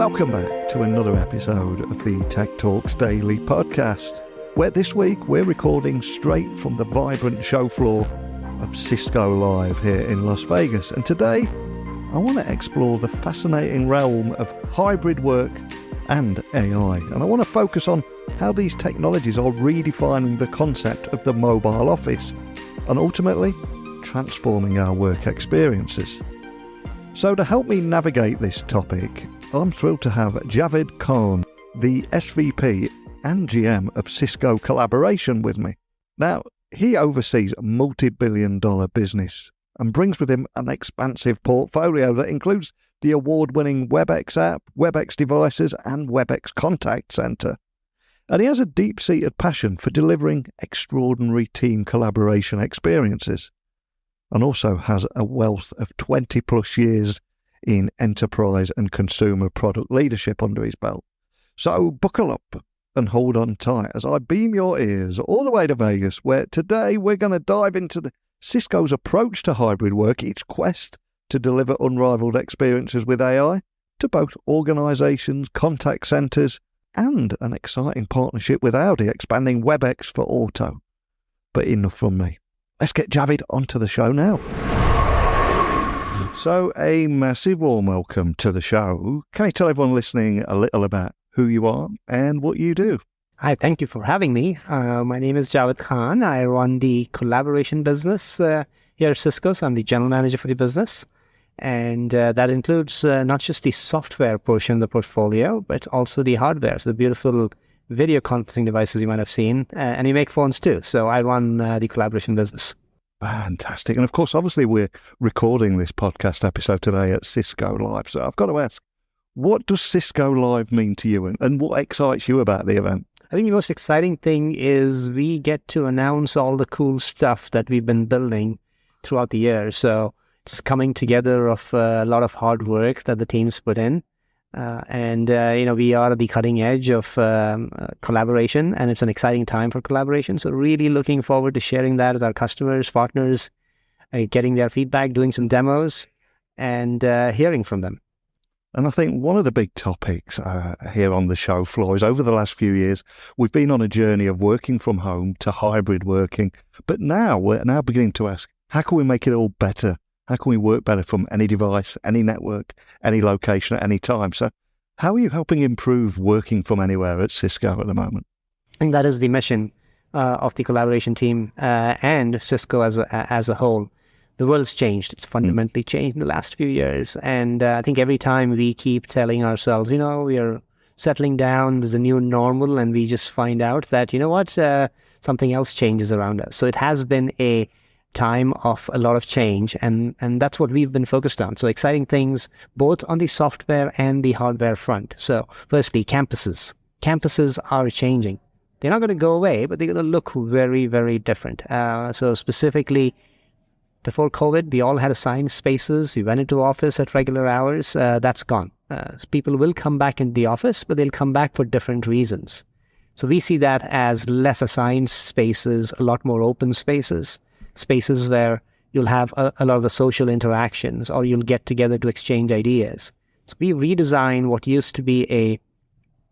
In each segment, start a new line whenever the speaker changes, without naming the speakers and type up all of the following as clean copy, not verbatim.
Welcome back to another episode of the Tech Talks Daily podcast, where this week we're recording straight from the vibrant show floor of Cisco Live here in Las Vegas. And today, I want to explore the fascinating realm of hybrid work and AI. And I want to focus on how these technologies are redefining the concept of the mobile office and ultimately transforming our work experiences. So to help me navigate this topic, I'm thrilled to have Javed Khan, the SVP and GM of Cisco Collaboration with me. Now, he oversees a multi-billion-dollar business and brings with him an expansive portfolio that includes the award-winning Webex app, Webex devices, and Webex Contact Center. And he has a deep-seated passion for delivering extraordinary team collaboration experiences, and also has a wealth of 20-plus years in enterprise and consumer product leadership under his belt. So buckle up and hold on tight as I beam your ears all the way to Vegas, where today we're going to dive into Cisco's approach to hybrid work, its quest to deliver unrivaled experiences with AI to both organizations, contact centers, and an exciting partnership with Audi expanding Webex for auto. But enough from me. Let's get Javed onto the show now. So a massive warm welcome to the show. Can you tell everyone listening a little about who you are and what you do?
Hi, thank you for having me. My name is Javed Khan. I run the collaboration business here at Cisco. So I'm the general manager for the business. And that includes not just the software portion of the portfolio, but also the hardware. So the beautiful video conferencing devices you might have seen. And we make phones too. So I run the collaboration business.
Fantastic. And of course, obviously, we're recording this podcast episode today at Cisco Live. So I've got to ask, what does Cisco Live mean to you and what excites you about the event?
I think the most exciting thing is we get to announce all the cool stuff that we've been building throughout the year. So it's coming together of a lot of hard work that the teams put in. We are at the cutting edge of collaboration, and it's an exciting time for collaboration. So really looking forward to sharing that with our customers, partners, getting their feedback, doing some demos, and hearing from them.
And I think one of the big topics here on the show floor is over the last few years, we've been on a journey of working from home to hybrid working. But now we're now beginning to ask, how can we make it all better? How can we work better from any device, any network, any location at any time? So how are you helping improve working from anywhere at Cisco at the moment?
I think that is the mission of the collaboration team and Cisco as a whole. The world's changed. It's fundamentally changed in the last few years. And I think every time we keep telling ourselves, we are settling down, there's a new normal, and we just find out that, something else changes around us. So it has been a time of a lot of change, and that's what we've been focused on. So exciting things both on the software and the hardware front. So firstly, campuses. Campuses are changing. They're not going to go away, but they're going to look very, very different. So specifically, before COVID, we all had assigned spaces. We went into office at regular hours. That's gone. People will come back into the office, but they'll come back for different reasons. So we see that as less assigned spaces, a lot more open spaces where you'll have a lot of the social interactions, or you'll get together to exchange ideas. So we redesign what used to be a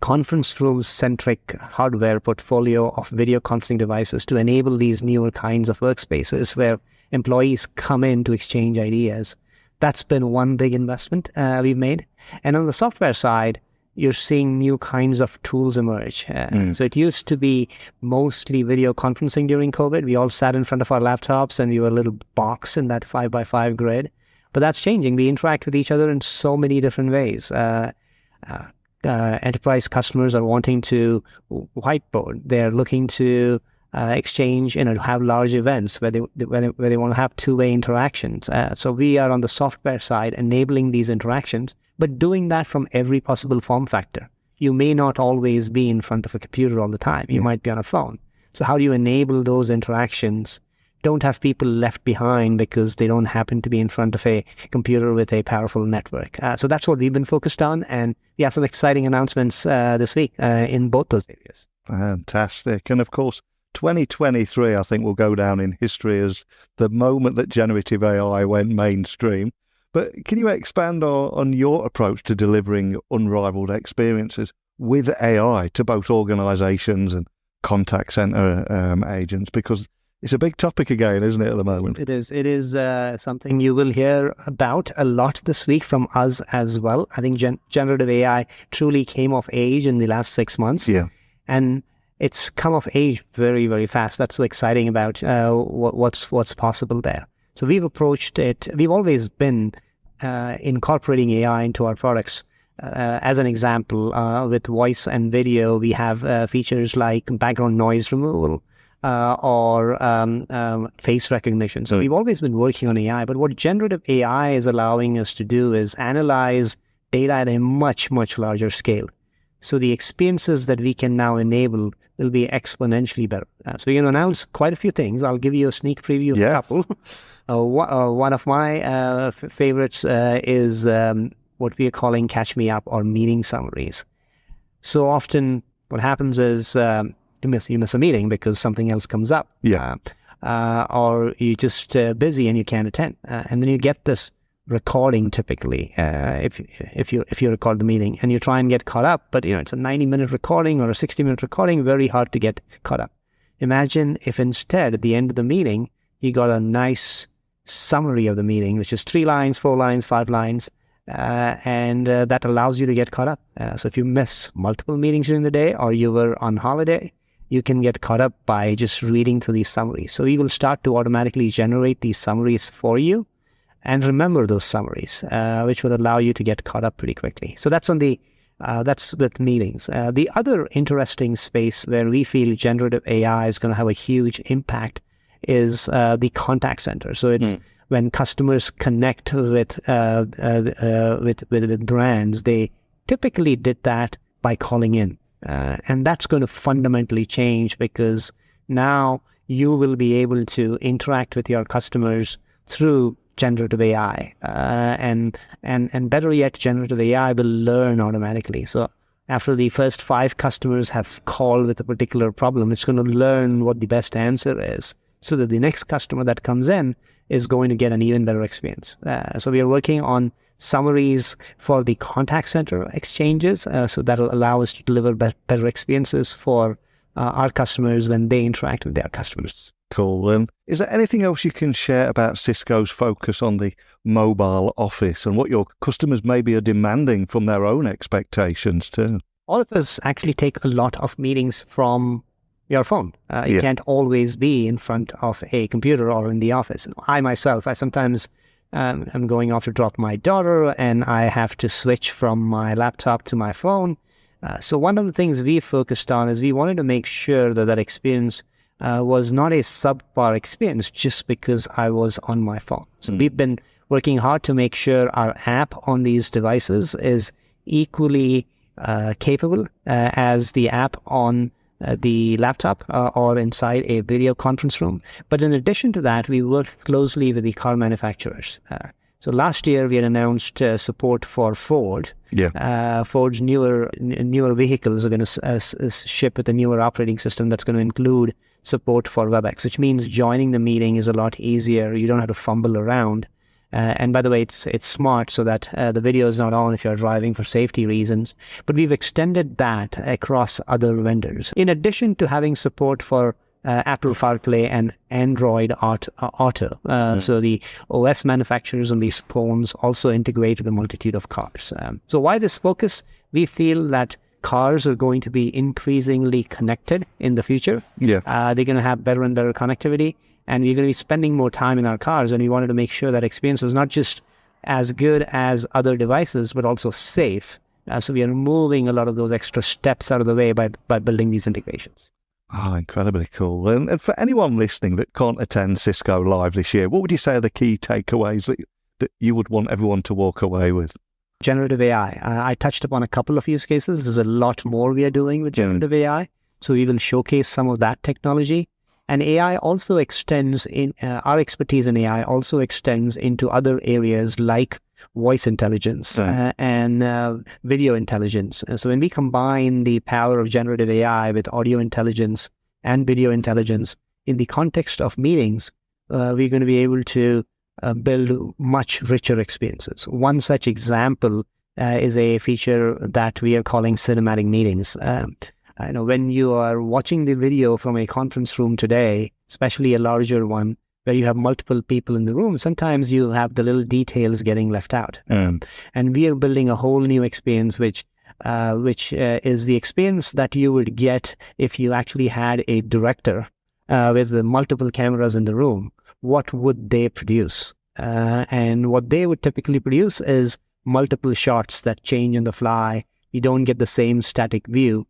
conference room-centric hardware portfolio of video conferencing devices to enable these newer kinds of workspaces where employees come in to exchange ideas. That's been one big investment we've made. And on the software side, you're seeing new kinds of tools emerge. So it used to be mostly video conferencing during COVID. We all sat in front of our laptops and we were a little box in that 5x5 grid. But that's changing. We interact with each other in so many different ways. Enterprise customers are wanting to whiteboard. They're looking to exchange, have large events where they want to have two-way interactions. So we are on the software side enabling these interactions, but doing that from every possible form factor. You may not always be in front of a computer all the time. You might be on a phone. So how do you enable those interactions? Don't have people left behind because they don't happen to be in front of a computer with a powerful network. So that's what we've been focused on. And we have some exciting announcements this week in both those areas.
Fantastic. And of course, 2023, I think, will go down in history as the moment that generative AI went mainstream. But can you expand on your approach to delivering unrivaled experiences with AI to both organisations and contact centre agents? Because it's a big topic again, isn't it, at the moment?
It is. It is something you will hear about a lot this week from us as well. I think generative AI truly came of age in the last 6 months.
Yeah.
And it's come of age very, very fast. That's so exciting about what's possible there. So we've approached it. We've always been incorporating AI into our products. As an example, with voice and video, we have features like background noise removal, or face recognition. So we've always been working on AI, but what generative AI is allowing us to do is analyze data at a much, much larger scale. So the experiences that we can now enable will be exponentially better. So we're going to announce quite a few things. I'll give you a sneak preview of a couple. One of my favorites is what we are calling catch me up or meeting summaries. So often what happens is you miss a meeting because something else comes up, or you're just busy and you can't attend, and then you get this recording typically if you record the meeting and you try and get caught up, but it's a 90-minute recording or a 60-minute recording, very hard to get caught up. Imagine if instead at the end of the meeting you got a nice summary of the meeting, which is 3 lines, 4 lines, 5 lines, and that allows you to get caught up. So if you miss multiple meetings during the day or you were on holiday, you can get caught up by just reading through these summaries. So we will start to automatically generate these summaries for you and remember those summaries, which will allow you to get caught up pretty quickly. So that's on that's with meetings. The other interesting space where we feel generative AI is going to have a huge impact is the contact center. So it's when customers connect with brands, they typically did that by calling in. And that's going to fundamentally change because now you will be able to interact with your customers through generative AI. And better yet, generative AI will learn automatically. So after the first 5 customers have called with a particular problem, it's going to learn what the best answer is so that the next customer that comes in is going to get an even better experience. So we are working on summaries for the contact center exchanges, so that will allow us to deliver better experiences for our customers when they interact with their customers.
Cool. And is there anything else you can share about Cisco's focus on the mobile office and what your customers maybe are demanding from their own expectations too?
All of us actually take a lot of meetings from your phone. You can't always be in front of a computer or in the office. I myself, sometimes I'm going off to drop my daughter and I have to switch from my laptop to my phone. So one of the things we focused on is we wanted to make sure that experience was not a subpar experience just because I was on my phone. So we've been working hard to make sure our app on these devices is equally capable as the app on the laptop or inside a video conference room. But in addition to that, we worked closely with the car manufacturers. So last year we had announced support for Ford. Ford's newer vehicles are going to ship with a newer operating system that's going to include support for Webex, which means joining the meeting is a lot easier. You don't have to fumble around. And by the way, it's smart so that the video is not on if you're driving for safety reasons. But we've extended that across other vendors. In addition to having support for Apple CarPlay and Android Auto. So the OS manufacturers on these phones also integrate with a multitude of cars. So why this focus? We feel that cars are going to be increasingly connected in the future. They're going to have better and better connectivity. And we're going to be spending more time in our cars, and we wanted to make sure that experience was not just as good as other devices, but also safe. So we are removing a lot of those extra steps out of the way by building these integrations.
Oh, incredibly cool. And for anyone listening that can't attend Cisco Live this year, what would you say are the key takeaways that you would want everyone to walk away with?
Generative AI. I touched upon a couple of use cases. There's a lot more we are doing with generative AI. So we will showcase some of that technology. And AI also extends in our expertise in AI also extends into other areas like voice intelligence and video intelligence. And so when we combine the power of generative AI with audio intelligence and video intelligence in the context of meetings, we're going to be able to build much richer experiences. One such example is a feature that we are calling cinematic meetings. I know when you are watching the video from a conference room today, especially a larger one, where you have multiple people in the room, sometimes you have the little details getting left out. And we are building a whole new experience, which is the experience that you would get if you actually had a director with multiple cameras in the room. What would they produce? And what they would typically produce is multiple shots that change on the fly. You don't get the same static view.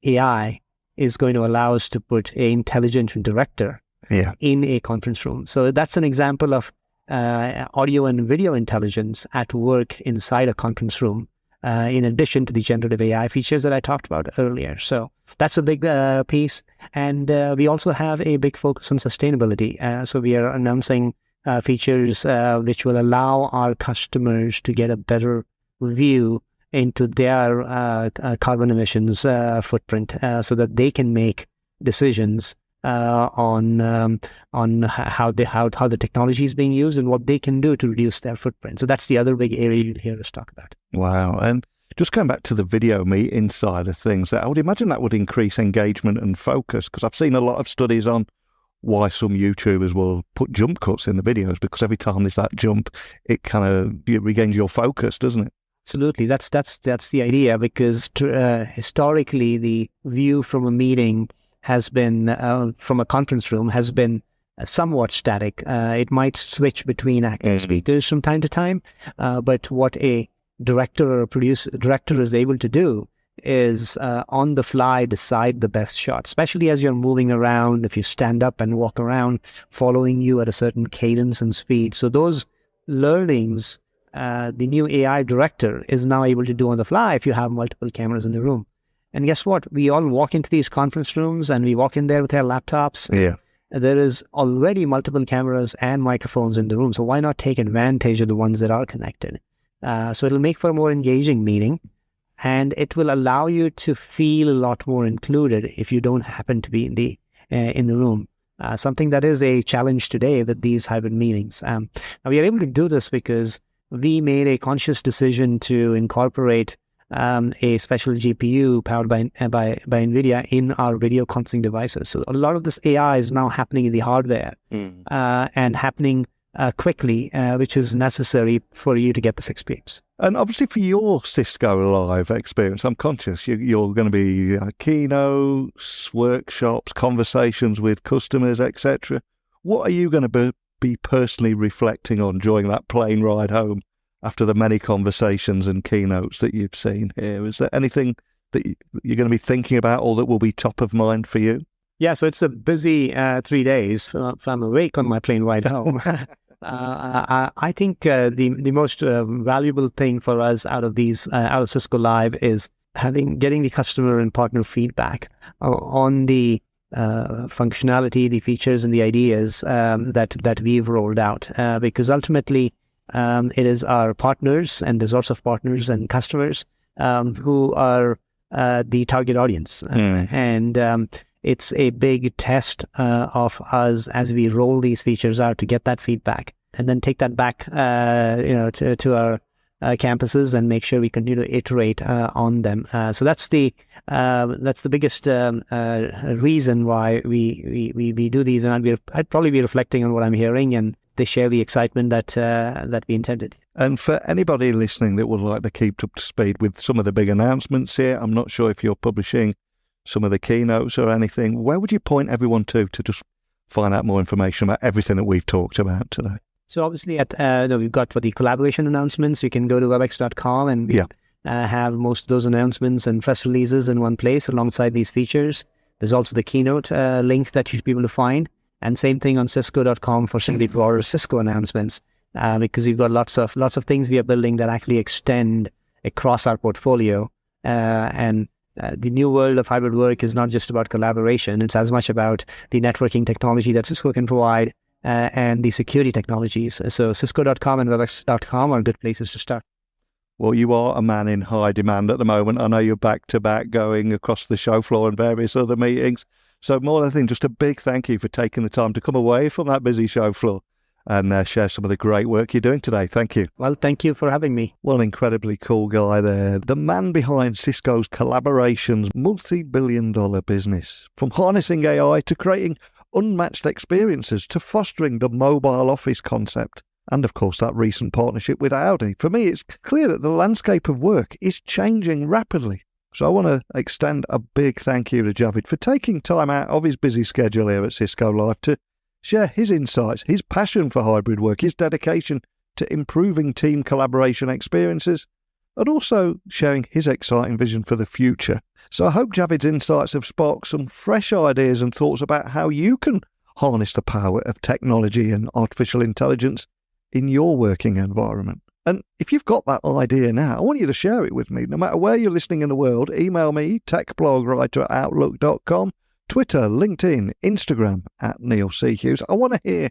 AI is going to allow us to put an intelligent director in a conference room. So that's an example of audio and video intelligence at work inside a conference room, in addition to the generative AI features that I talked about earlier. So that's a big piece. And we also have a big focus on sustainability. So we are announcing features which will allow our customers to get a better view into their carbon emissions footprint, so that they can make decisions on how the technology is being used and what they can do to reduce their footprint. So that's the other big area you'd hear us talk about.
Wow. And just going back to the video meeting side of things, I would imagine that would increase engagement and focus, because I've seen a lot of studies on why some YouTubers will put jump cuts in the videos, because every time there's that jump, it kind of regains your focus, doesn't it?
Absolutely. That's the idea, because historically the view from a meeting has been, from a conference room, has been somewhat static. It might switch between active speakers from time to time, but what a director or director is able to do is on the fly decide the best shot, especially as you're moving around. If you stand up and walk around, following you at a certain cadence and speed. So those learnings, the new AI director is now able to do on the fly if you have multiple cameras in the room. And guess what? We all walk into these conference rooms and we walk in there with our laptops.
Yeah.
There is already multiple cameras and microphones in the room. So why not take advantage of the ones that are connected? So it'll make for a more engaging meeting, and it will allow you to feel a lot more included if you don't happen to be in the room. Something that is a challenge today with these hybrid meetings. Now we are able to do this because we made a conscious decision to incorporate a special GPU powered by NVIDIA in our video conferencing devices. So a lot of this AI is now happening in the hardware and happening quickly, which is necessary for you to get this experience.
And obviously for your Cisco Live experience, I'm conscious you're going to be keynotes, workshops, conversations with customers, etc. What are you going to be personally reflecting on during that plane ride home after the many conversations and keynotes that you've seen here? Is there anything that you're going to be thinking about or that will be top of mind for you?
Yeah, so it's a busy 3 days. If I'm awake on my plane ride home. I think the most valuable thing for us out of Cisco Live is getting the customer and partner feedback on the functionality, the features, and the ideas that we've rolled out. Because ultimately, it is our partners, and there's lots of partners and customers who are the target audience, and it's a big test of us as we roll these features out to get that feedback and then take that back, to our campuses and make sure we continue to iterate on them. So that's the biggest reason why we do these, and I'd probably be reflecting on what I'm hearing, and they share the excitement that we intended.
And for anybody listening that would like to keep up to speed with some of the big announcements here, I'm not sure if you're publishing some of the keynotes or anything, where would you point everyone to just find out more information about everything that we've talked about today?
So obviously we've got for the collaboration announcements, you can go to webex.com and we have most of those announcements and press releases in one place alongside these features. There's also the keynote link that you should be able to find. And same thing on cisco.com for simply broader Cisco announcements, because you've got lots of things we are building that actually extend across our portfolio. The new world of hybrid work is not just about collaboration. It's as much about the networking technology that Cisco can provide and the security technologies. So cisco.com and webex.com are good places to start.
Well, you are a man in high demand at the moment. I know you're back-to-back going across the show floor and various other meetings. So more than anything, just a big thank you for taking the time to come away from that busy show floor and share some of the great work you're doing today. Thank you.
Well, thank you for having me.
Well, incredibly cool guy there. The man behind Cisco's Collaboration's multi-billion-dollar business. From harnessing AI to creating unmatched experiences to fostering the mobile office concept. And of course, that recent partnership with Audi. For me, it's clear that the landscape of work is changing rapidly. So I want to extend a big thank you to Javed for taking time out of his busy schedule here at Cisco Live to share his insights, his passion for hybrid work, his dedication to improving team collaboration experiences, and also sharing his exciting vision for the future. So I hope Javed's insights have sparked some fresh ideas and thoughts about how you can harness the power of technology and artificial intelligence in your working environment. And if you've got that idea now, I want you to share it with me. No matter where you're listening in the world, email me, techblogwriter@outlook.com, Twitter, LinkedIn, Instagram @NeilCHughes. I want to hear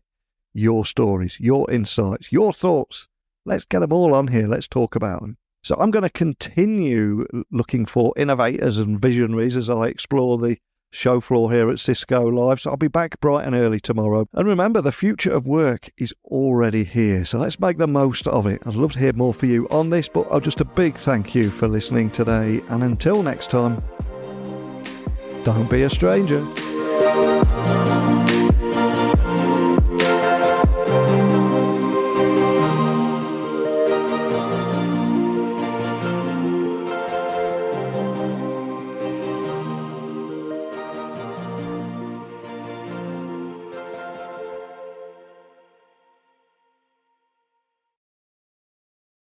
your stories, your insights, your thoughts. Let's get them all on here. Let's talk about them. So I'm going to continue looking for innovators and visionaries as I explore the show floor here at Cisco Live. So I'll be back bright and early tomorrow. And remember, the future of work is already here. So let's make the most of it. I'd love to hear more for you on this, but just a big thank you for listening today. And until next time, don't be a stranger.